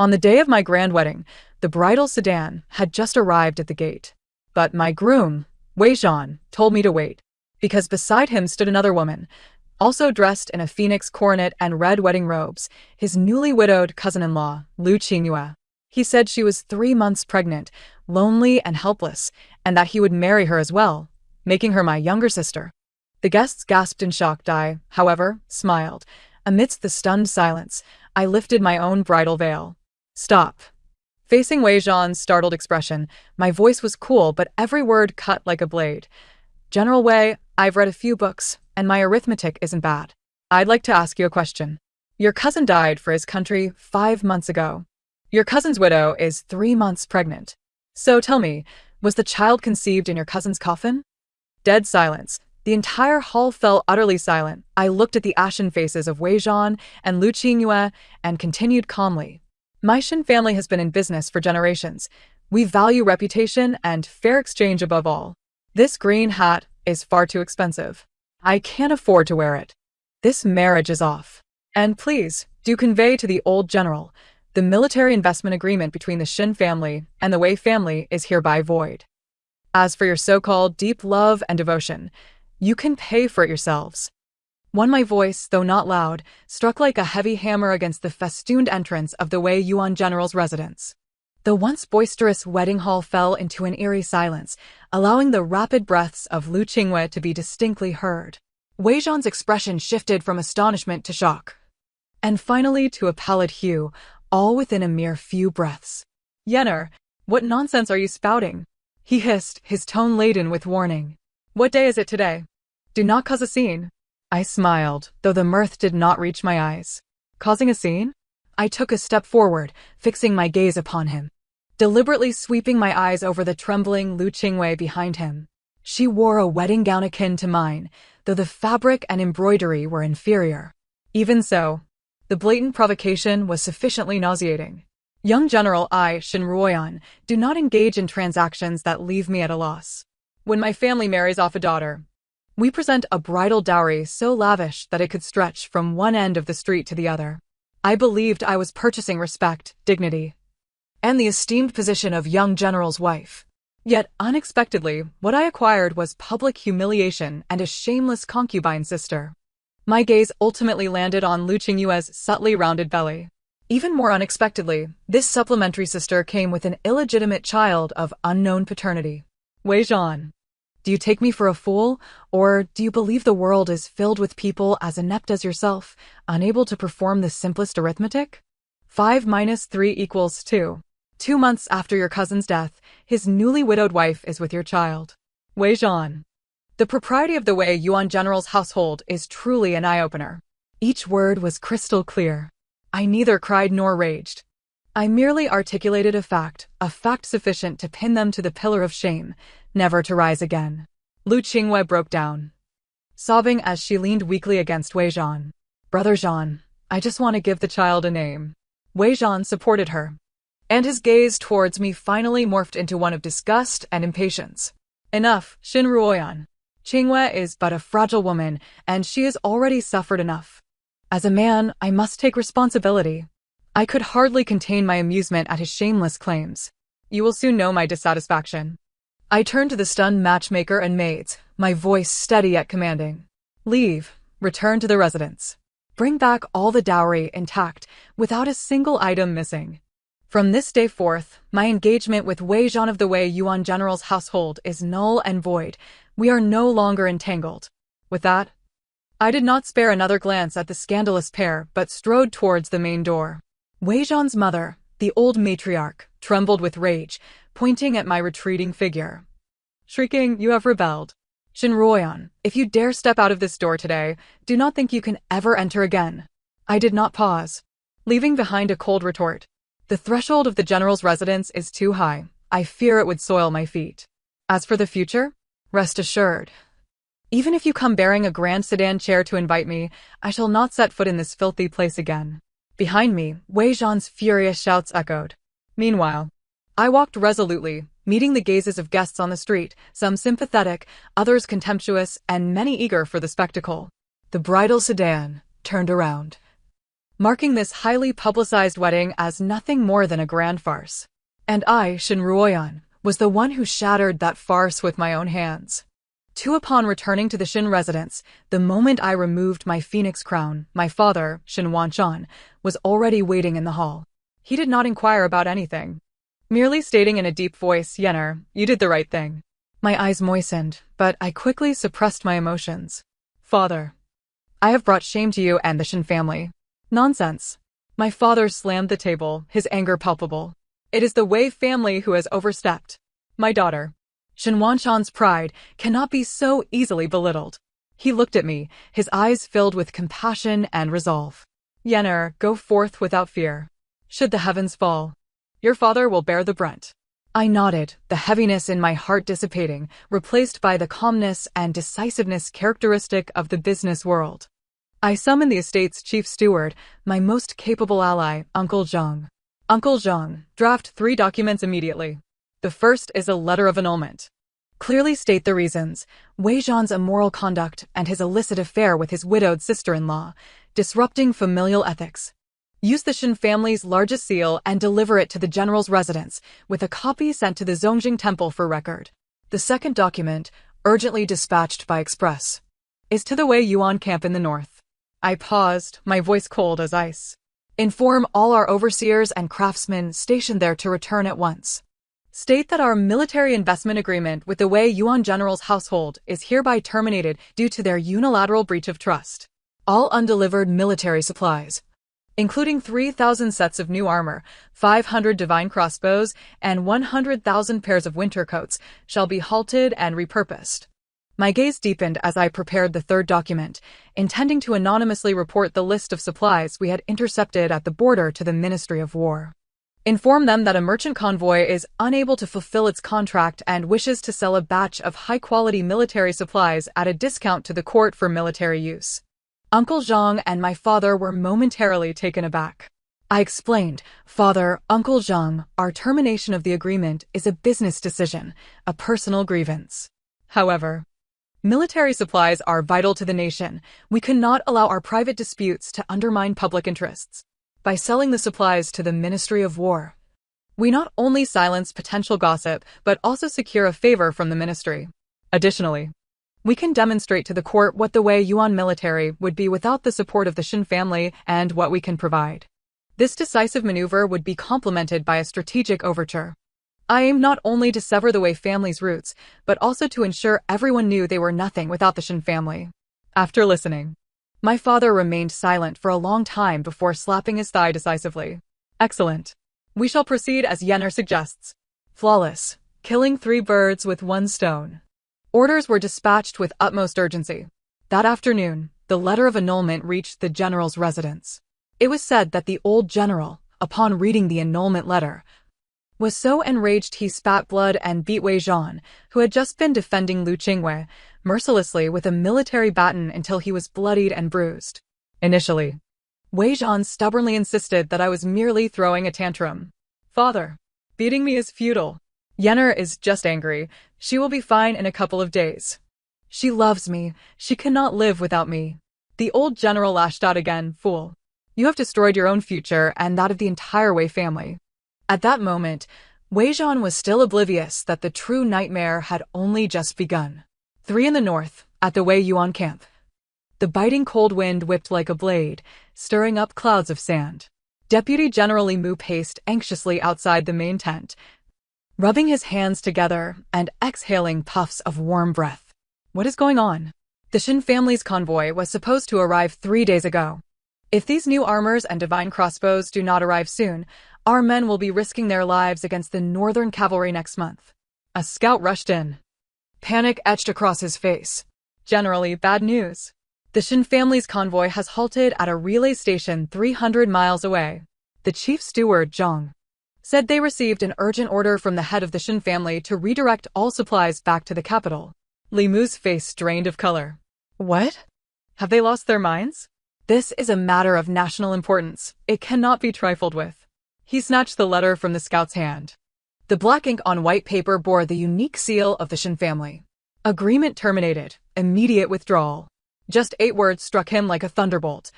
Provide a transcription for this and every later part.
On the day of my grand wedding, the bridal sedan had just arrived at the gate. But my groom, Wei Zhan, told me to wait, because beside him stood another woman, also dressed in a phoenix coronet and red wedding robes, his newly widowed cousin-in-law, Lu Qingyue. He said she was 3 months pregnant, lonely and helpless, and that he would marry her as well, making her my younger sister. The guests gasped in shock. I, however, smiled. Amidst the stunned silence, I lifted my own bridal veil. Stop. Facing Wei Zhan's startled expression, my voice was cool, but every word cut like a blade. General Wei, I've read a few books, and my arithmetic isn't bad. I'd like to ask you a question. Your cousin died for his country 5 months ago. Your cousin's widow is 3 months pregnant. So tell me, was the child conceived in your cousin's coffin? Dead silence. The entire hall fell utterly silent. I looked at the ashen faces of Wei Zhan and Lu Qingyue and continued calmly. My Shin family has been in business for generations. We value reputation and fair exchange above all. This green hat is far too expensive. I can't afford to wear it. This marriage is off. And please, do convey to the old general, the military investment agreement between the Shin family and the Wei family is hereby void. As for your so-called deep love and devotion, you can pay for it yourselves. My voice, though not loud, struck like a heavy hammer against the festooned entrance of the Wei Yuan general's residence. The once boisterous wedding hall fell into an eerie silence, allowing the rapid breaths of Lu Qingyue to be distinctly heard. Wei Zhan's expression shifted from astonishment to shock, and finally to a pallid hue, all within a mere few breaths. Yenner, what nonsense are you spouting? He hissed, his tone laden with warning. What day is it today? Do not cause a scene. I smiled, though the mirth did not reach my eyes. Causing a scene? I took a step forward, fixing my gaze upon him, deliberately sweeping my eyes over the trembling Lu Qingyue behind him. She wore a wedding gown akin to mine, though the fabric and embroidery were inferior. Even so, the blatant provocation was sufficiently nauseating. Young General Shin Ruoyan, do not engage in transactions that leave me at a loss. When my family marries off a daughter, we present a bridal dowry so lavish that it could stretch from one end of the street to the other. I believed I was purchasing respect, dignity, and the esteemed position of young general's wife. Yet, unexpectedly, what I acquired was public humiliation and a shameless concubine sister. My gaze ultimately landed on Lu Qingyue's subtly rounded belly. Even more unexpectedly, this supplementary sister came with an illegitimate child of unknown paternity. Wei Zhan, do you take me for a fool, or do you believe the world is filled with people as inept as yourself, unable to perform the simplest arithmetic? 5 minus 3 equals 2. 2 months after your cousin's death, his newly widowed wife is with your child. Wei Zhan. The propriety of the Wei Yuan general's household is truly an eye-opener. Each word was crystal clear. I neither cried nor raged. I merely articulated a fact sufficient to pin them to the pillar of shame, never to rise again. Lu Qingyue broke down, sobbing as she leaned weakly against Wei Zhan. Brother Zhan, I just want to give the child a name. Wei Zhan supported her, and his gaze towards me finally morphed into one of disgust and impatience. Enough, Shin Ruoyan. Qingyue is but a fragile woman, and she has already suffered enough. As a man, I must take responsibility. I could hardly contain my amusement at his shameless claims. You will soon know my dissatisfaction. I turned to the stunned matchmaker and maids, my voice steady yet commanding. Leave. Return to the residence. Bring back all the dowry intact, without a single item missing. From this day forth, my engagement with Wei Zhan of the Wei Yuan general's household is null and void. We are no longer entangled. With that, I did not spare another glance at the scandalous pair, but strode towards the main door. Wei Zhan's mother, the old matriarch, trembled with rage, pointing at my retreating figure. Shrieking, you have rebelled. Shin Ruoyan, if you dare step out of this door today, do not think you can ever enter again. I did not pause, leaving behind a cold retort. The threshold of the general's residence is too high. I fear it would soil my feet. As for the future, rest assured. Even if you come bearing a grand sedan chair to invite me, I shall not set foot in this filthy place again. Behind me, Wei Zhan's furious shouts echoed. Meanwhile, I walked resolutely, meeting the gazes of guests on the street, some sympathetic, others contemptuous, and many eager for the spectacle. The bridal sedan turned around, marking this highly publicized wedding as nothing more than a grand farce. And I, Shin Ruoyan, was the one who shattered that farce with my own hands. Upon returning to the Shin residence, the moment I removed my phoenix crown, my father, Shin Wanchan, was already waiting in the hall. He did not inquire about anything, merely stating in a deep voice, "Yenner, you did the right thing." My eyes moistened, but I quickly suppressed my emotions. "Father, I have brought shame to you and the Shin family." "Nonsense." My father slammed the table, his anger palpable. "It is the Wei family who has overstepped. My daughter, Shin Wanchan's pride, cannot be so easily belittled." He looked at me, his eyes filled with compassion and resolve. "Yenner, go forth without fear. Should the heavens fall, your father will bear the brunt." I nodded, the heaviness in my heart dissipating, replaced by the calmness and decisiveness characteristic of the business world. I summoned the estate's chief steward, my most capable ally, Uncle Zhang. "Uncle Zhang, draft 3 documents immediately. The first is a letter of annulment. Clearly state the reasons: Wei Zhan's immoral conduct and his illicit affair with his widowed sister-in-law, disrupting familial ethics. Use the Shin family's largest seal and deliver it to the general's residence, with a copy sent to the Zongjing Temple for record. The second document, urgently dispatched by express, is to the Wei Yuan camp in the north." I paused, my voice cold as ice. "Inform all our overseers and craftsmen stationed there to return at once. State that our military investment agreement with the Wei Yuan general's household is hereby terminated due to their unilateral breach of trust. All undelivered military supplies, including 3,000 sets of new armor, 500 divine crossbows, and 100,000 pairs of winter coats, shall be halted and repurposed." My gaze deepened as I prepared the third document, intending to anonymously report the list of supplies we had intercepted at the border to the Ministry of War. "Inform them that a merchant convoy is unable to fulfill its contract and wishes to sell a batch of high-quality military supplies at a discount to the court for military use." Uncle Zhang and my father were momentarily taken aback. I explained, "Father, Uncle Zhang, our termination of the agreement is a business decision, a personal grievance. However, military supplies are vital to the nation. We cannot allow our private disputes to undermine public interests. By selling the supplies to the Ministry of War, we not only silence potential gossip, but also secure a favor from the ministry. Additionally, we can demonstrate to the court what the Wei Yuan military would be without the support of the Shin family and what we can provide. This decisive maneuver would be complemented by a strategic overture. I aim not only to sever the Wei family's roots, but also to ensure everyone knew they were nothing without the Shin family." After listening, my father remained silent for a long time before slapping his thigh decisively. "Excellent. We shall proceed as Yenner suggests. Flawless, killing 3 birds with 1 stone." Orders were dispatched with utmost urgency. That afternoon, the letter of annulment reached the general's residence. It was said that the old general, upon reading the annulment letter, was so enraged he spat blood and beat Wei Zhan, who had just been defending Lu Qingwei, mercilessly with a military baton until he was bloodied and bruised. Initially, Wei Zhan stubbornly insisted that I was merely throwing a tantrum. "Father, beating me is futile. Yenner is just angry. She will be fine in a couple of days. She loves me. She cannot live without me." The old general lashed out again. "Fool. You have destroyed your own future and that of the entire Wei family." At that moment, Wei Zhan was still oblivious that the true nightmare had only just begun. 3 in the north, at the Wei Yuan camp. The biting cold wind whipped like a blade, stirring up clouds of sand. Deputy General Li Mu paced anxiously outside the main tent, rubbing his hands together and exhaling puffs of warm breath. "What is going on?" The Shin family's convoy was supposed to arrive 3 days ago. If these new armors and divine crossbows do not arrive soon, our men will be risking their lives against the northern cavalry next month. A scout rushed in. Panic etched across his face. "Generally, bad news. The Shin family's convoy has halted at a relay station 300 miles away. The chief steward, Zhang, said they received an urgent order from the head of the Shin family to redirect all supplies back to the capital." Li Mu's face drained of color. "What? Have they lost their minds? This is a matter of national importance. It cannot be trifled with." He snatched the letter from the scout's hand. The black ink on white paper bore the unique seal of the Shin family. "Agreement terminated. Immediate withdrawal." Just 8 words struck him like a thunderbolt.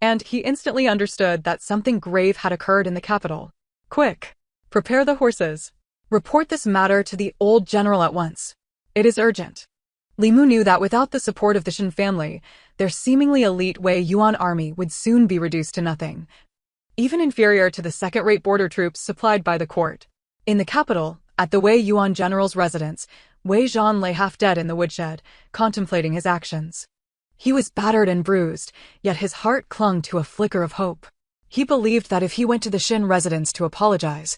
and he instantly understood that something grave had occurred in the capital. Quick! Prepare the horses. Report this matter to the old general at once. It is urgent. Li Mu knew that without the support of the Shin family, their seemingly elite Wei Yuan army would soon be reduced to nothing, even inferior to the second-rate border troops supplied by the court. In the capital, at the Wei Yuan general's residence, Wei Zhan lay half dead in the woodshed, contemplating his actions. He was battered and bruised, yet his heart clung to a flicker of hope. He believed that if he went to the Shin residence to apologize,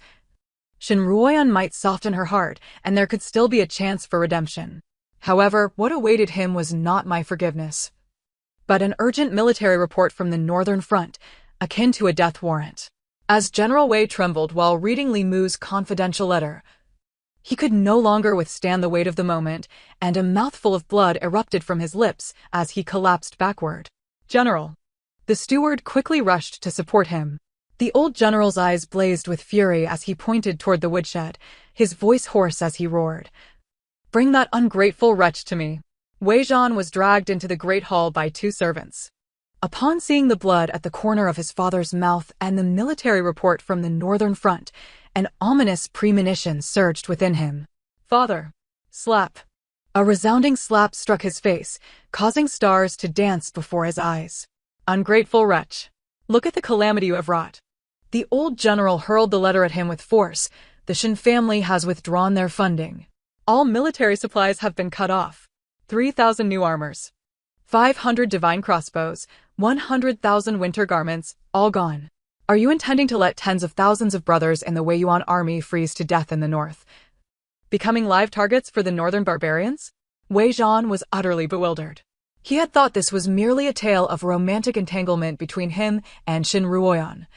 Shin Ruoyan might soften her heart, and there could still be a chance for redemption. However, what awaited him was not my forgiveness, but an urgent military report from the Northern Front, akin to a death warrant. As General Wei trembled while reading Li Mu's confidential letter, he could no longer withstand the weight of the moment, and a mouthful of blood erupted from his lips as he collapsed backward. General! The steward quickly rushed to support him. The old general's eyes blazed with fury as he pointed toward the woodshed, his voice hoarse as he roared. Bring that ungrateful wretch to me. Wei Zhan was dragged into the great hall by two servants. Upon seeing the blood at the corner of his father's mouth and the military report from the Northern Front, an ominous premonition surged within him. Father! Slap! A resounding slap struck his face, causing stars to dance before his eyes. Ungrateful wretch! Look at the calamity you have wrought. The old general hurled the letter at him with force. The Shin family has withdrawn their funding. All military supplies have been cut off. 3,000 new armors. 500 divine crossbows, 100,000 winter garments, all gone. Are you intending to let tens of thousands of brothers in the Wei Yuan army freeze to death in the north, becoming live targets for the northern barbarians? Wei Zhan was utterly bewildered. He had thought this was merely a tale of romantic entanglement between him and Shin Ruoyan.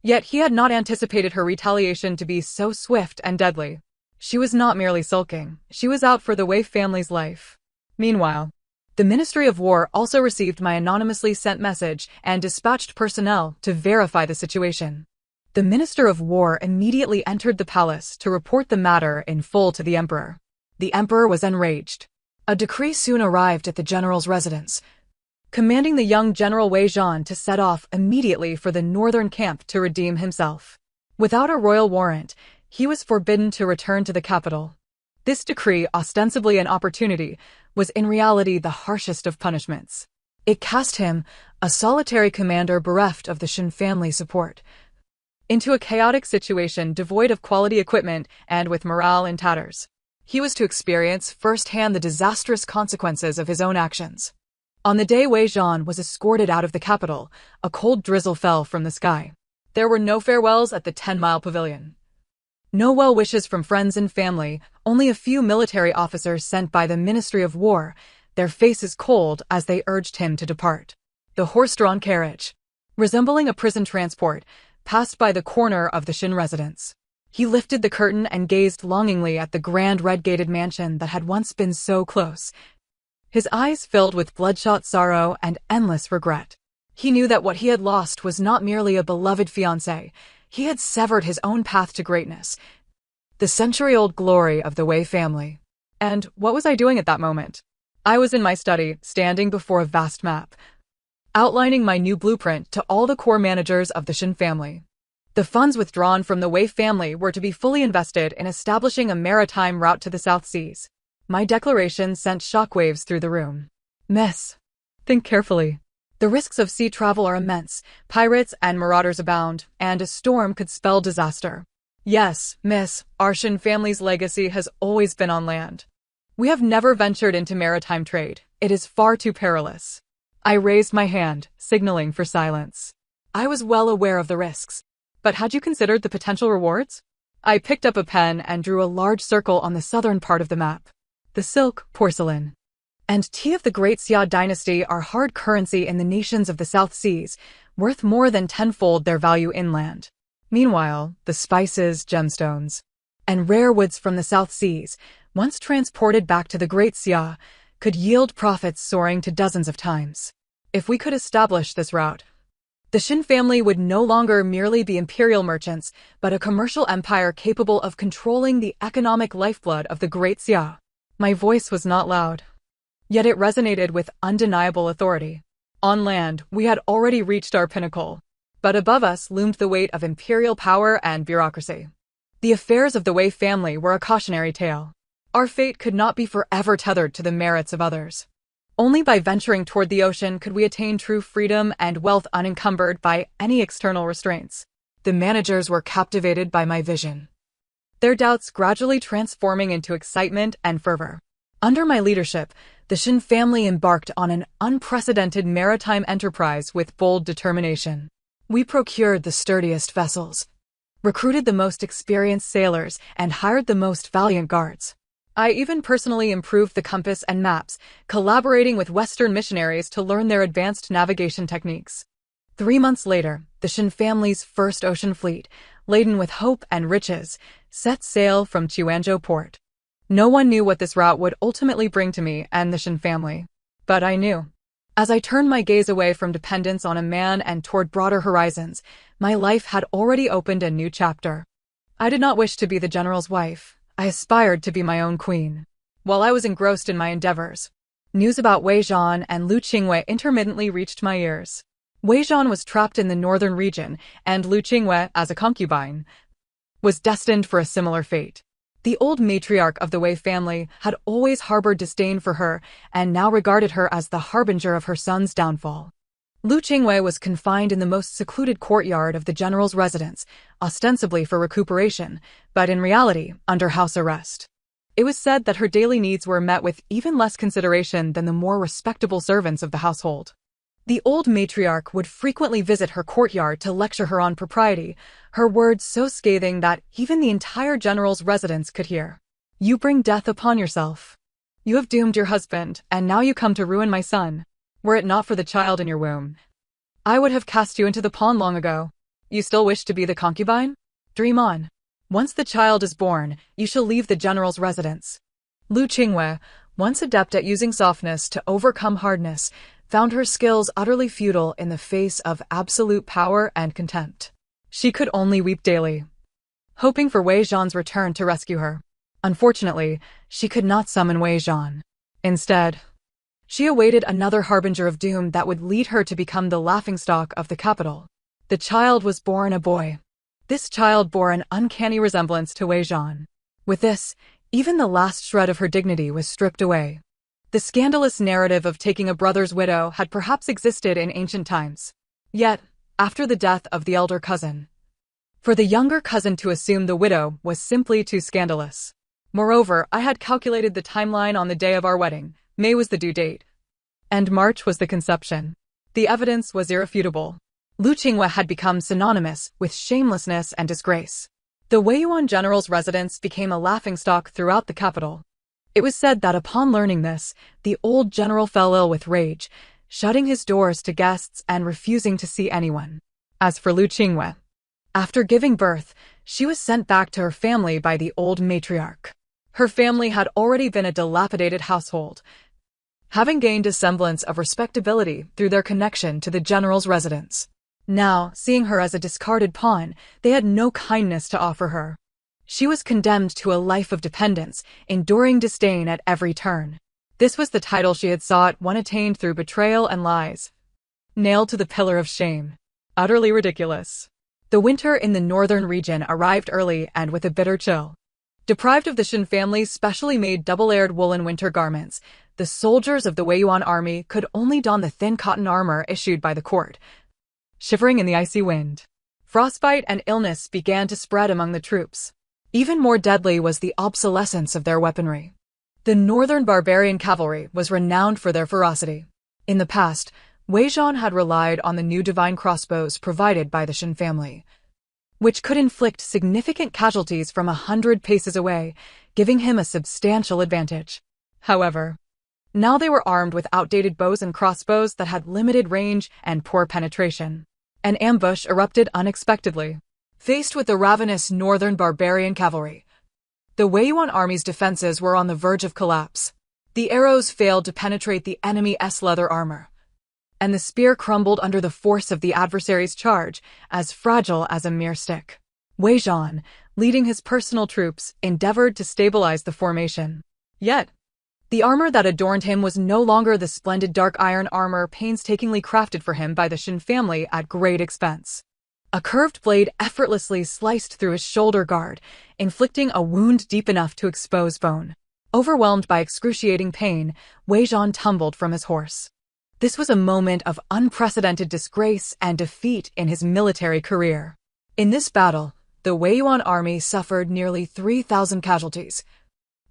Yet he had not anticipated her retaliation to be so swift and deadly. She was not merely sulking, she was out for the Wei family's life. Meanwhile, the Ministry of War also received my anonymously sent message and dispatched personnel to verify the situation. The Minister of War immediately entered the palace to report the matter in full to the Emperor. The Emperor was enraged. A decree soon arrived at the general's residence, commanding the young General Wei Zhan to set off immediately for the northern camp to redeem himself. Without a royal warrant, he was forbidden to return to the capital. This decree, ostensibly an opportunity, was in reality the harshest of punishments. It cast him, a solitary commander bereft of the Shin family support, into a chaotic situation devoid of quality equipment and with morale in tatters. He was to experience firsthand the disastrous consequences of his own actions. On the day Wei Zhan was escorted out of the capital, a cold drizzle fell from the sky. There were no farewells at the 10-mile pavilion. No well wishes from friends and family, only a few military officers sent by the Ministry of War, their faces cold as they urged him to depart. The horse-drawn carriage, resembling a prison transport, passed by the corner of the Shin residence. He lifted the curtain and gazed longingly at the grand red-gated mansion that had once been so close. His eyes filled with bloodshot sorrow and endless regret. He knew that what he had lost was not merely a beloved fiancé. He had severed his own path to greatness, the century-old glory of the Wei family. And what was I doing at that moment? I was in my study, standing before a vast map, outlining my new blueprint to all the core managers of the Shin family. The funds withdrawn from the Wei family were to be fully invested in establishing a maritime route to the South Seas. My declaration sent shockwaves through the room. Miss, think carefully. The risks of sea travel are immense, pirates and marauders abound, and a storm could spell disaster. Yes, miss, our Shin family's legacy has always been on land. We have never ventured into maritime trade. It is far too perilous. I raised my hand, signaling for silence. I was well aware of the risks, but had you considered the potential rewards? I picked up a pen and drew a large circle on the southern part of the map. The silk, porcelain, and tea of the Great Xia dynasty are hard currency in the nations of the South Seas, worth more than tenfold their value inland. Meanwhile, the spices, gemstones, and rare woods from the South Seas, once transported back to the Great Xia, could yield profits soaring to dozens of times. If we could establish this route, the Shin family would no longer merely be imperial merchants, but a commercial empire capable of controlling the economic lifeblood of the Great Xia. My voice was not loud, yet it resonated with undeniable authority. On land, we had already reached our pinnacle, but above us loomed the weight of imperial power and bureaucracy. The affairs of the Wei family were a cautionary tale. Our fate could not be forever tethered to the merits of others. Only by venturing toward the ocean could we attain true freedom and wealth unencumbered by any external restraints. The managers were captivated by my vision, their doubts gradually transforming into excitement and fervor. Under my leadership, the Shin family embarked on an unprecedented maritime enterprise with bold determination. We procured the sturdiest vessels, recruited the most experienced sailors, and hired the most valiant guards. I even personally improved the compass and maps, collaborating with Western missionaries to learn their advanced navigation techniques. 3 months later, the Shin family's first ocean fleet, laden with hope and riches, set sail from Chuanzhou port. No one knew what this route would ultimately bring to me and the Shin family. But I knew. As I turned my gaze away from dependence on a man and toward broader horizons, my life had already opened a new chapter. I did not wish to be the general's wife. I aspired to be my own queen. While I was engrossed in my endeavors, news about Wei Zhan and Lu Qingwei intermittently reached my ears. Wei Zhan was trapped in the northern region, and Lu Qingwei, as a concubine, was destined for a similar fate. The old matriarch of the Wei family had always harbored disdain for her and now regarded her as the harbinger of her son's downfall. Lu Qingwei was confined in the most secluded courtyard of the general's residence, ostensibly for recuperation, but in reality, under house arrest. It was said that her daily needs were met with even less consideration than the more respectable servants of the household. The old matriarch would frequently visit her courtyard to lecture her on propriety, her words so scathing that even the entire general's residence could hear. "You bring death upon yourself. You have doomed your husband, and now you come to ruin my son. Were it not for the child in your womb, I would have cast you into the pond long ago. You still wish to be the concubine? Dream on. Once the child is born, you shall leave the general's residence." Lu Qingwei, once adept at using softness to overcome hardness, found her skills utterly futile in the face of absolute power and contempt. She could only weep daily, hoping for Wei Zhan's return to rescue her. Unfortunately, she could not summon Wei Zhan. Instead, she awaited another harbinger of doom that would lead her to become the laughingstock of the capital. The child was born a boy. This child bore an uncanny resemblance to Wei Zhan. With this, even the last shred of her dignity was stripped away. The scandalous narrative of taking a brother's widow had perhaps existed in ancient times. Yet, after the death of the elder cousin, for the younger cousin to assume the widow was simply too scandalous. Moreover, I had calculated the timeline on the day of our wedding. May was the due date, and March was the conception. The evidence was irrefutable. Lu Qingwei had become synonymous with shamelessness and disgrace. The Weiyuan general's residence became a laughingstock throughout the capital. It was said that upon learning this, the old general fell ill with rage, shutting his doors to guests and refusing to see anyone. As for Lu Qingwei, after giving birth, she was sent back to her family by the old matriarch. Her family had already been a dilapidated household, having gained a semblance of respectability through their connection to the general's residence. Now, seeing her as a discarded pawn, they had no kindness to offer her. She was condemned to a life of dependence, enduring disdain at every turn. This was the title she had sought, one attained through betrayal and lies. Nailed to the pillar of shame. Utterly ridiculous. The winter in the northern region arrived early and with a bitter chill. Deprived of the Shin family's specially made double-layered woolen winter garments, the soldiers of the Weiyuan army could only don the thin cotton armor issued by the court, shivering in the icy wind. Frostbite and illness began to spread among the troops. Even more deadly was the obsolescence of their weaponry. The northern barbarian cavalry was renowned for their ferocity. In the past, Wei Zhan had relied on the new divine crossbows provided by the Shin family, which could inflict significant casualties from 100 paces away, giving him a substantial advantage. However, now they were armed with outdated bows and crossbows that had limited range and poor penetration. An ambush erupted unexpectedly. Faced with the ravenous northern barbarian cavalry, the Weiyuan army's defenses were on the verge of collapse. The arrows failed to penetrate the enemy's leather armor, and the spear crumbled under the force of the adversary's charge, as fragile as a mere stick. Wei Zhan, leading his personal troops, endeavored to stabilize the formation. Yet, The armor that adorned him was no longer the splendid dark iron armor painstakingly crafted for him by the Shin family at great expense. A curved blade effortlessly sliced through his shoulder guard, inflicting a wound deep enough to expose bone. Overwhelmed by excruciating pain, Wei Zhan tumbled from his horse. This was a moment of unprecedented disgrace and defeat in his military career. In this battle, the Wei Yuan army suffered nearly 3,000 casualties,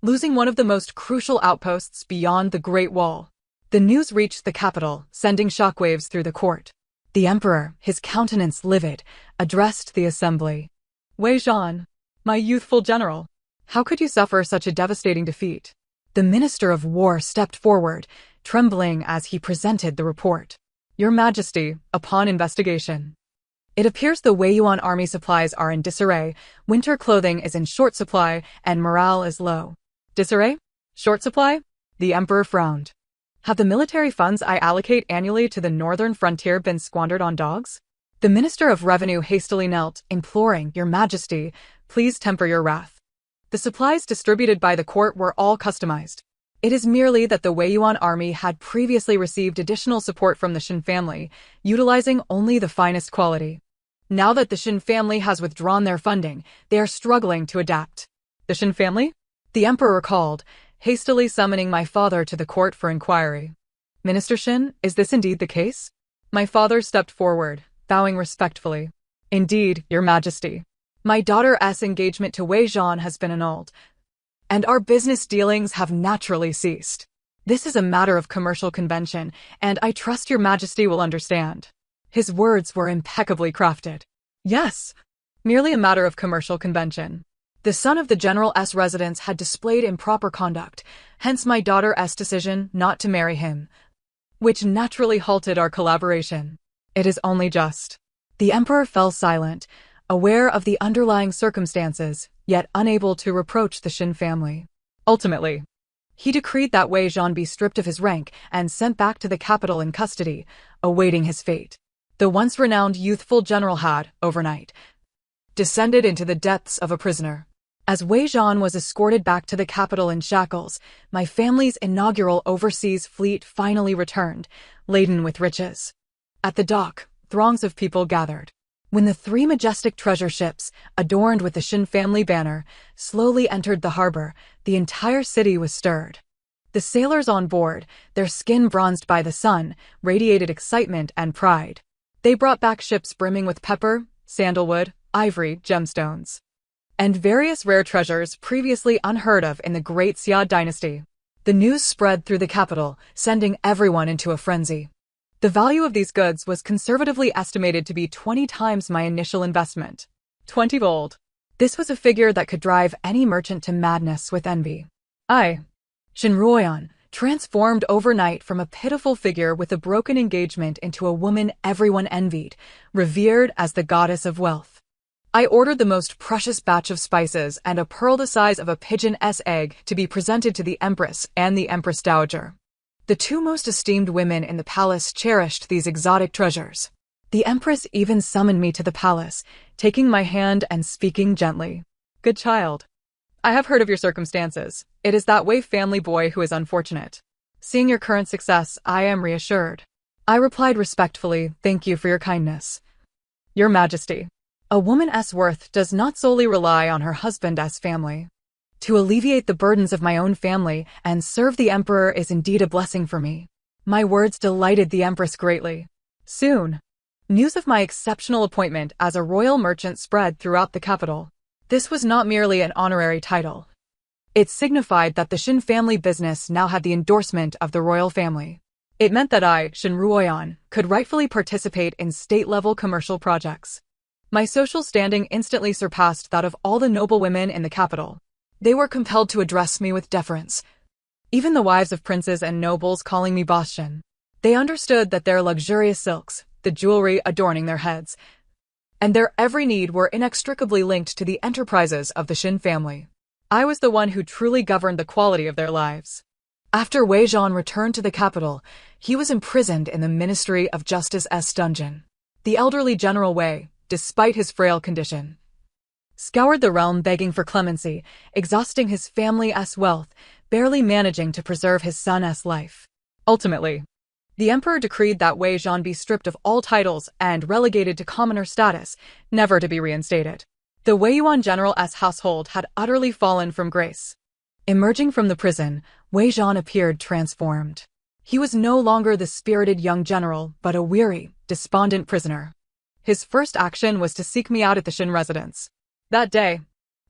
losing one of the most crucial outposts beyond the Great Wall. The news reached the capital, sending shockwaves through the court. The emperor, his countenance livid, addressed the assembly. "Wei Zhan, my youthful general, how could you suffer such a devastating defeat?" The Minister of War stepped forward, trembling as he presented the report. "Your Majesty, upon investigation, it appears the Wei Yuan army supplies are in disarray, winter clothing is in short supply, and morale is low." "Disarray? Short supply?" The emperor frowned. "Have the military funds I allocate annually to the northern frontier been squandered on dogs?" The Minister of Revenue hastily knelt, imploring, "Your Majesty, please temper your wrath. The supplies distributed by the court were all customized. It is merely that the Wei Yuan army had previously received additional support from the Shin family, utilizing only the finest quality. Now that the Shin family has withdrawn their funding, they are struggling to adapt." "The Shin family?" The emperor recalled, hastily summoning my father to the court for inquiry. "Minister Shin, is this indeed the case?" My father stepped forward, bowing respectfully. "Indeed, Your Majesty. My daughter's engagement to Wei Zhan has been annulled, and our business dealings have naturally ceased. This is a matter of commercial convention, and I trust Your Majesty will understand." His words were impeccably crafted. Yes, merely a matter of commercial convention. The son of the general's residence had displayed improper conduct, hence my daughter's decision not to marry him, which naturally halted our collaboration. It is only just. The emperor fell silent, aware of the underlying circumstances, yet unable to reproach the Shin family. Ultimately, he decreed that Wei Zhan be stripped of his rank and sent back to the capital in custody, awaiting his fate. The once renowned youthful general had, overnight, descended into the depths of a prisoner. As Wei Zhan was escorted back to the capital in shackles, my family's inaugural overseas fleet finally returned, laden with riches. At the dock, throngs of people gathered. When the 3 majestic treasure ships, adorned with the Shin family banner, slowly entered the harbor, the entire city was stirred. The sailors on board, their skin bronzed by the sun, radiated excitement and pride. They brought back ships brimming with pepper, sandalwood, ivory, gemstones, and various rare treasures previously unheard of in the Great Xia dynasty. The news spread through the capital, sending everyone into a frenzy. The value of these goods was conservatively estimated to be 20 times my initial investment. 20 gold. This was a figure that could drive any merchant to madness with envy. I, Shin Ruoyan, transformed overnight from a pitiful figure with a broken engagement into a woman everyone envied, revered as the goddess of wealth. I ordered the most precious batch of spices and a pearl the size of a pigeon's egg to be presented to the Empress and the Empress Dowager. The 2 most esteemed women in the palace cherished these exotic treasures. The Empress even summoned me to the palace, taking my hand and speaking gently. "Good child, I have heard of your circumstances. It is that Wei family boy who is unfortunate. Seeing your current success, I am reassured." I replied respectfully, "Thank you for your kindness, Your Majesty. A woman's worth does not solely rely on her husband's family. To alleviate the burdens of my own family and serve the emperor is indeed a blessing for me." My words delighted the empress greatly. Soon, news of my exceptional appointment as a royal merchant spread throughout the capital. This was not merely an honorary title. It signified that the Shin family business now had the endorsement of the royal family. It meant that I, Shin Ruoyan, could rightfully participate in state-level commercial projects. My social standing instantly surpassed that of all the noble women in the capital. They were compelled to address me with deference, even the wives of princes and nobles calling me Bashan. They understood that their luxurious silks, the jewelry adorning their heads, and their every need were inextricably linked to the enterprises of the Shin family. I was the one who truly governed the quality of their lives. After Wei Zhan returned to the capital, he was imprisoned in the Ministry of Justice's dungeon. The elderly General Wei, despite his frail condition, scoured the realm begging for clemency, exhausting his family's wealth, barely managing to preserve his son's life. Ultimately, the emperor decreed that Wei Zhan be stripped of all titles and relegated to commoner status, never to be reinstated. The Wei Yuan general's household had utterly fallen from grace. Emerging from the prison, Wei Zhan appeared transformed. He was no longer the spirited young general, but a weary, despondent prisoner. His first action was to seek me out at the Shin residence. That day,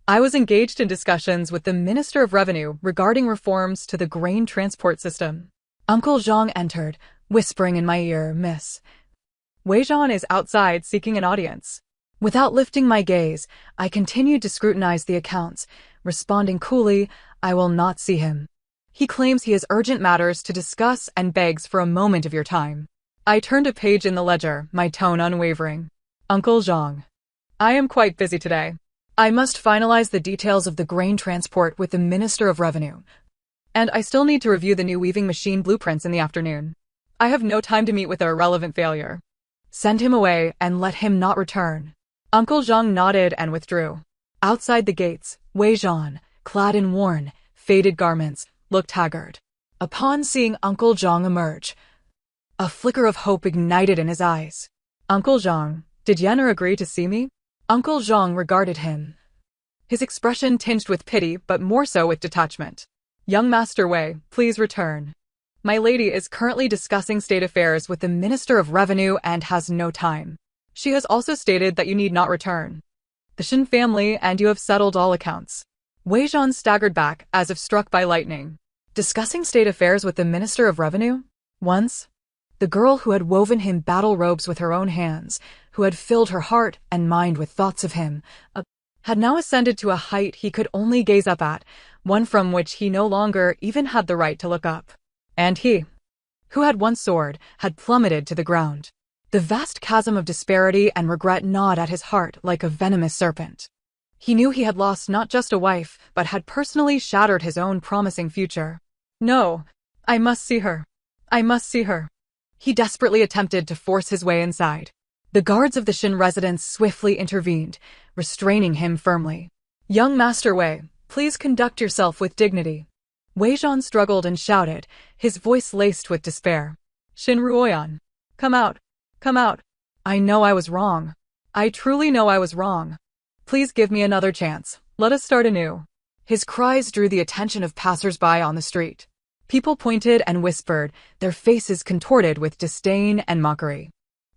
I was engaged in discussions with the Minister of Revenue regarding reforms to the grain transport system. Uncle Zhang entered, whispering in my ear, "Miss Wei Zhan is outside seeking an audience." Without lifting my gaze, I continued to scrutinize the accounts, responding coolly, "I will not see him. He claims he has urgent matters to discuss and begs for a moment of your time." I turned a page in the ledger, my tone unwavering. "Uncle Zhang, I am quite busy today. I must finalize the details of the grain transport with the Minister of Revenue. And I still need to review the new weaving machine blueprints in the afternoon. I have no time to meet with a irrelevant failure. Send him away and let him not return." Uncle Zhang nodded and withdrew. Outside the gates, Wei Zhan, clad in worn, faded garments, looked haggard. Upon seeing Uncle Zhang emerge, a flicker of hope ignited in his eyes. "Uncle Zhang, did Yenner agree to see me?" Uncle Zhang regarded him, his expression tinged with pity but more so with detachment. "Young Master Wei, please return. My lady is currently discussing state affairs with the Minister of Revenue and has no time. She has also stated that you need not return. The Shin family and you have settled all accounts." Wei Zhan staggered back as if struck by lightning. Discussing state affairs with the Minister of Revenue? Once, the girl who had woven him battle robes with her own hands, who had filled her heart and mind with thoughts of him, had now ascended to a height he could only gaze up at, one from which he no longer even had the right to look up. And he, who had once soared, had plummeted to the ground. The vast chasm of disparity and regret gnawed at his heart like a venomous serpent. He knew he had lost not just a wife, but had personally shattered his own promising future. "No, I must see her. I must see her." He desperately attempted to force his way inside. The guards of the Shin residence swiftly intervened, restraining him firmly. "Young Master Wei, please conduct yourself with dignity." Wei Zhan struggled and shouted, his voice laced with despair. "Shin Ruoyan, come out. Come out. I know I was wrong. I truly know I was wrong. Please give me another chance. Let us start anew." His cries drew the attention of passers-by on the street. People pointed and whispered, their faces contorted with disdain and mockery.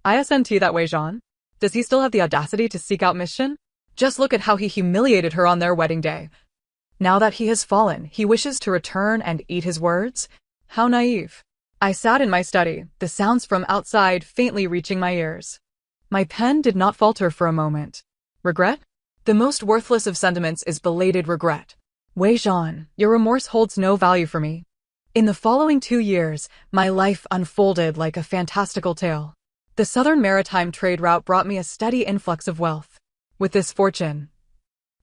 "Isn't that Wei Zhan? Does he still have the audacity to seek out Miss Shin? Just look at how he humiliated her on their wedding day. Now that he has fallen, he wishes to return and eat his words? How naive." I sat in my study, the sounds from outside faintly reaching my ears. My pen did not falter for a moment. Regret? The most worthless of sentiments is belated regret. Wei Zhan, your remorse holds no value for me. In the following 2 years, my life unfolded like a fantastical tale. The southern maritime trade route brought me a steady influx of wealth. With this fortune,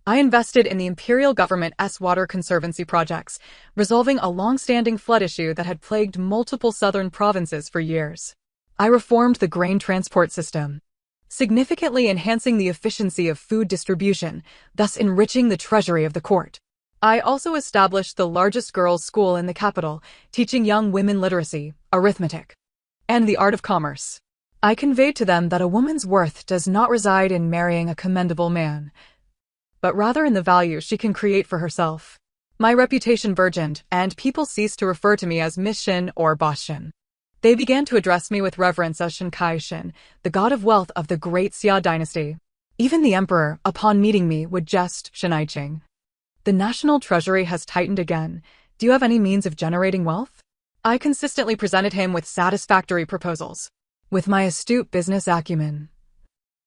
I invested in the imperial government's water conservancy projects, resolving a long-standing flood issue that had plagued multiple southern provinces for years. I reformed the grain transport system, significantly enhancing the efficiency of food distribution, thus enriching the treasury of the court. I also established the largest girls' school in the capital, teaching young women literacy, arithmetic, and the art of commerce. I conveyed to them that a woman's worth does not reside in marrying a commendable man, but rather in the value she can create for herself. My reputation burgeoned, and people ceased to refer to me as Miss Shin or Boss Shin. They began to address me with reverence as Shin Kai Shin, the god of wealth of the great Xia dynasty. Even the emperor, upon meeting me, would jest, "Shin Aiqing. The national treasury has tightened again. Do you have any means of generating wealth?" I consistently presented him with satisfactory proposals. With my astute business acumen,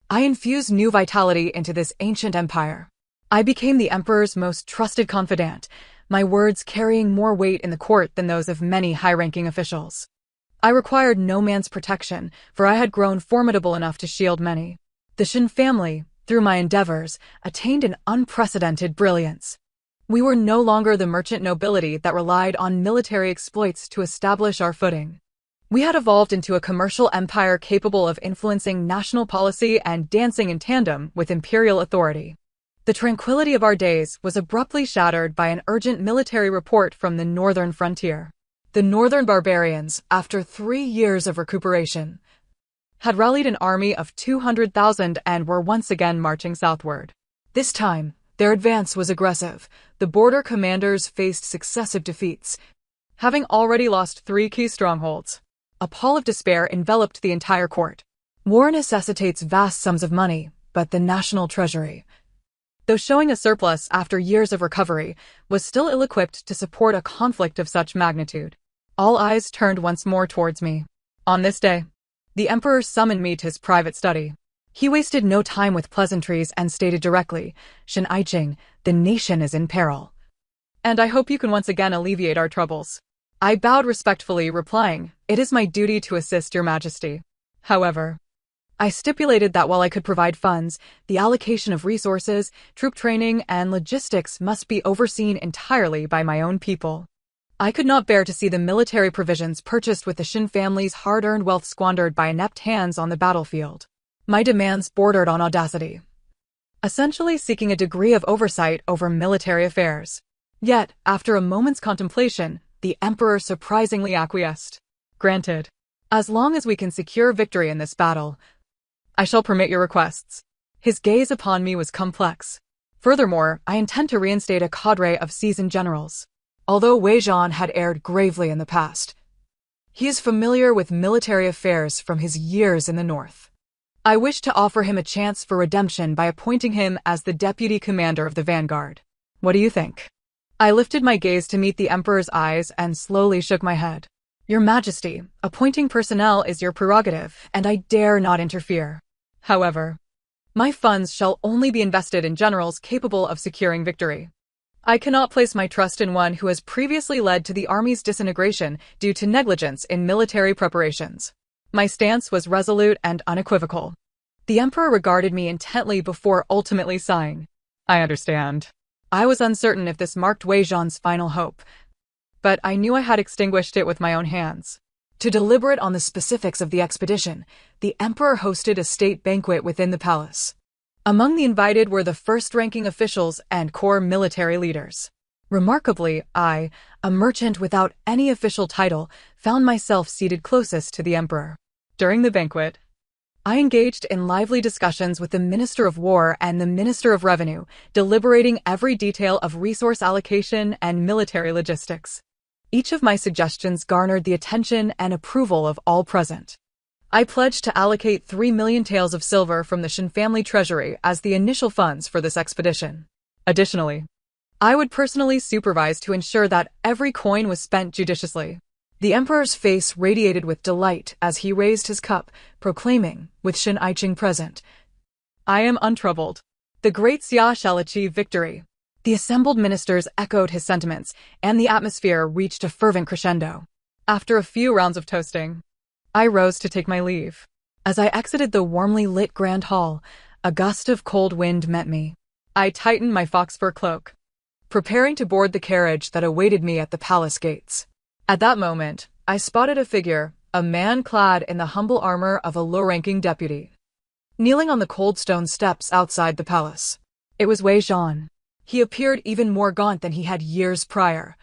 I infused new vitality into this ancient empire. I became the emperor's most trusted confidant, my words carrying more weight in the court than those of many high-ranking officials. I required no man's protection, for I had grown formidable enough to shield many. The Shin family, through my endeavors, attained an unprecedented brilliance. We were no longer the merchant nobility that relied on military exploits to establish our footing. We had evolved into a commercial empire capable of influencing national policy and dancing in tandem with imperial authority. The tranquility of our days was abruptly shattered by an urgent military report from the northern frontier. The northern barbarians, after 3 years of recuperation, had rallied an army of 200,000 and were once again marching southward. This time, their advance was aggressive. The border commanders faced successive defeats, having already lost 3 key strongholds. A pall of despair enveloped the entire court. War necessitates vast sums of money, but the national treasury, though showing a surplus after years of recovery, was still ill-equipped to support a conflict of such magnitude. All eyes turned once more towards me. On this day, the emperor summoned me to his private study. He wasted no time with pleasantries and stated directly, "Shen Aiqing, the nation is in peril, and I hope you can once again alleviate our troubles." I bowed respectfully, replying, "It is my duty to assist your majesty." However, I stipulated that while I could provide funds, the allocation of resources, troop training, and logistics must be overseen entirely by my own people. I could not bear to see the military provisions purchased with the Shin family's hard-earned wealth squandered by inept hands on the battlefield. My demands bordered on audacity, essentially seeking a degree of oversight over military affairs. Yet, after a moment's contemplation, the emperor surprisingly acquiesced. "Granted. As long as we can secure victory in this battle, I shall permit your requests." His gaze upon me was complex. "Furthermore, I intend to reinstate a cadre of seasoned generals." Although Wei Zhan had erred gravely in the past, he is familiar with military affairs from his years in the north. I wish to offer him a chance for redemption by appointing him as the deputy commander of the vanguard. What do you think? I lifted my gaze to meet the emperor's eyes and slowly shook my head. "Your Majesty, appointing personnel is your prerogative, and I dare not interfere. However, my funds shall only be invested in generals capable of securing victory. I cannot place my trust in one who has previously led to the army's disintegration due to negligence in military preparations." My stance was resolute and unequivocal. The emperor regarded me intently before ultimately sighing. "I understand." I was uncertain if this marked Wei Zhan's final hope, but I knew I had extinguished it with my own hands. To deliberate on the specifics of the expedition, the emperor hosted a state banquet within the palace. Among the invited were the first-ranking officials and core military leaders. Remarkably, I, a merchant without any official title, found myself seated closest to the emperor. During the banquet, I engaged in lively discussions with the Minister of War and the Minister of Revenue, deliberating every detail of resource allocation and military logistics. Each of my suggestions garnered the attention and approval of all present. I pledged to allocate 3 million taels of silver from the Shin family treasury as the initial funds for this expedition. Additionally, I would personally supervise to ensure that every coin was spent judiciously. The emperor's face radiated with delight as he raised his cup, proclaiming, with Shin Aiqing present, "I am untroubled. The great Xia shall achieve victory." The assembled ministers echoed his sentiments, and the atmosphere reached a fervent crescendo. After a few rounds of toasting, I rose to take my leave. As I exited the warmly lit grand hall, a gust of cold wind met me. I tightened my fox-fur cloak, preparing to board the carriage that awaited me at the palace gates. At that moment, I spotted a figure, a man clad in the humble armor of a low-ranking deputy, kneeling on the cold stone steps outside the palace. It was Wei Zhan. He appeared even more gaunt than he had years prior,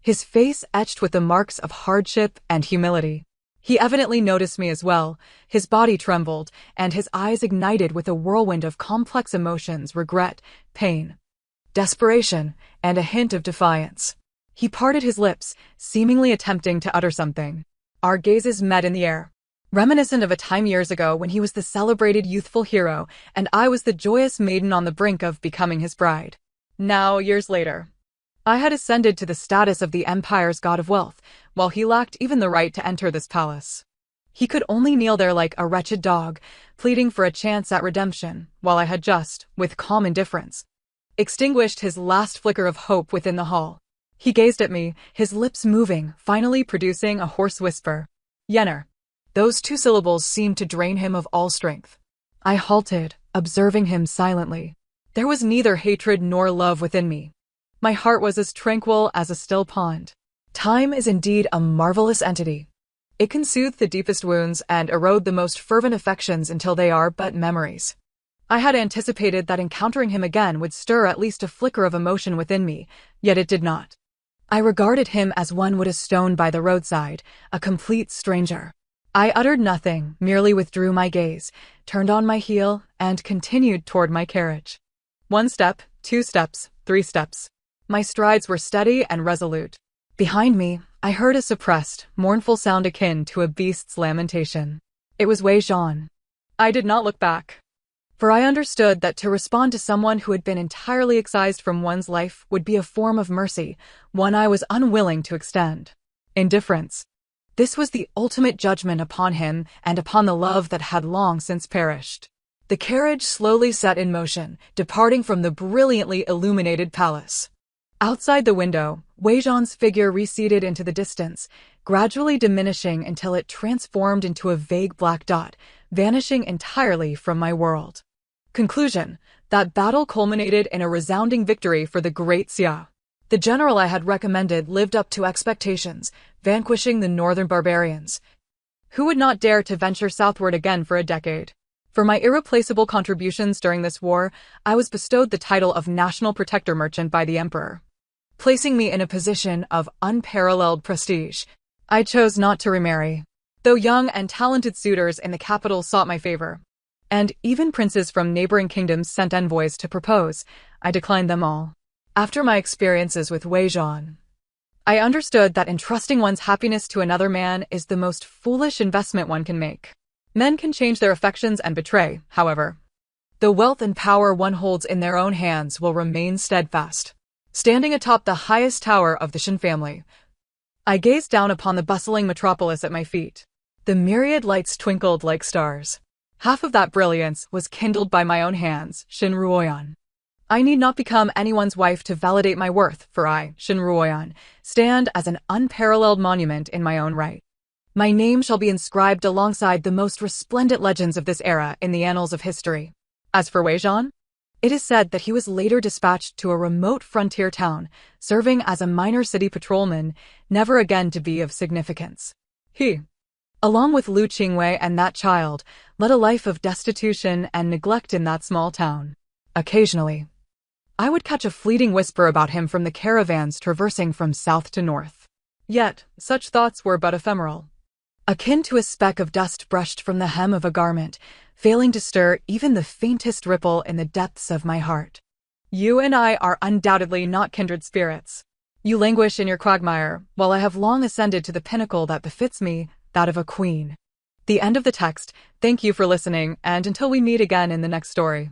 his face etched with the marks of hardship and humility. He evidently noticed me as well. His body trembled, and his eyes ignited with a whirlwind of complex emotions: regret, pain, desperation, and a hint of defiance. He parted his lips, seemingly attempting to utter something. Our gazes met in the air, reminiscent of a time years ago when he was the celebrated youthful hero, and I was the joyous maiden on the brink of becoming his bride. Now, years later, I had ascended to the status of the empire's god of wealth, while he lacked even the right to enter this palace. He could only kneel there like a wretched dog, pleading for a chance at redemption, while I had just, with calm indifference, extinguished his last flicker of hope within the hall. He gazed at me, his lips moving, finally producing a hoarse whisper. "Yenner." Those 2 syllables seemed to drain him of all strength. I halted, observing him silently. There was neither hatred nor love within me. My heart was as tranquil as a still pond. Time is indeed a marvelous entity. It can soothe the deepest wounds and erode the most fervent affections until they are but memories. I had anticipated that encountering him again would stir at least a flicker of emotion within me, yet it did not. I regarded him as one would a stone by the roadside, a complete stranger. I uttered nothing, merely withdrew my gaze, turned on my heel, and continued toward my carriage. 1 step, 2 steps, 3 steps. My strides were steady and resolute. Behind me, I heard a suppressed, mournful sound akin to a beast's lamentation. It was Wei Zhan. I did not look back, for I understood that to respond to someone who had been entirely excised from one's life would be a form of mercy, one I was unwilling to extend. Indifference. This was the ultimate judgment upon him and upon the love that had long since perished. The carriage slowly set in motion, departing from the brilliantly illuminated palace. Outside the window, Wei Zhan's figure receded into the distance, gradually diminishing until it transformed into a vague black dot, vanishing entirely from my world. Conclusion: that battle culminated in a resounding victory for the great Xia. The general I had recommended lived up to expectations, vanquishing the northern barbarians. Who would not dare to venture southward again for a decade? For my irreplaceable contributions during this war, I was bestowed the title of National Protector Merchant by the Emperor, placing me in a position of unparalleled prestige. I chose not to remarry, though young and talented suitors in the capital sought my favor, and even princes from neighboring kingdoms sent envoys to propose. I declined them all. After my experiences with Wei Zhan, I understood that entrusting one's happiness to another man is the most foolish investment one can make. Men can change their affections and betray, however. The wealth and power one holds in their own hands will remain steadfast. Standing atop the highest tower of the Shen family, I gazed down upon the bustling metropolis at my feet. The myriad lights twinkled like stars. Half of that brilliance was kindled by my own hands, Shen Ruoyan. I need not become anyone's wife to validate my worth, for I, Shen Ruoyan, stand as an unparalleled monument in my own right. My name shall be inscribed alongside the most resplendent legends of this era in the annals of history. As for Wei Zhan, it is said that he was later dispatched to a remote frontier town, serving as a minor city patrolman, never again to be of significance. He, along with Lu Qingwei and that child, led a life of destitution and neglect in that small town. Occasionally, I would catch a fleeting whisper about him from the caravans traversing from south to north. Yet, such thoughts were but ephemeral, akin to a speck of dust brushed from the hem of a garment, failing to stir even the faintest ripple in the depths of my heart. You and I are undoubtedly not kindred spirits. You languish in your quagmire, while I have long ascended to the pinnacle that befits me, that of a queen. The end of the text. Thank you for listening, and until we meet again in the next story.